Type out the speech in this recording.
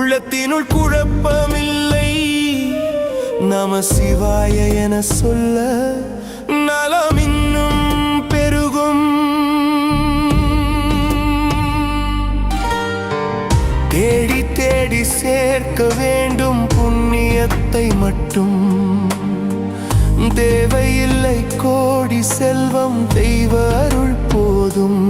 உள்ளத்தினுள் குழப்பமில்லை, நம சிவாய என சொல்ல நலம் இன்னும் பெருகும். தேடி தேடி சேர்க்க வேண்டும் புண்ணியத்தை மட்டும், தேவையில்லை கோடி செல்வம், தெய்வ அருள் போதும்.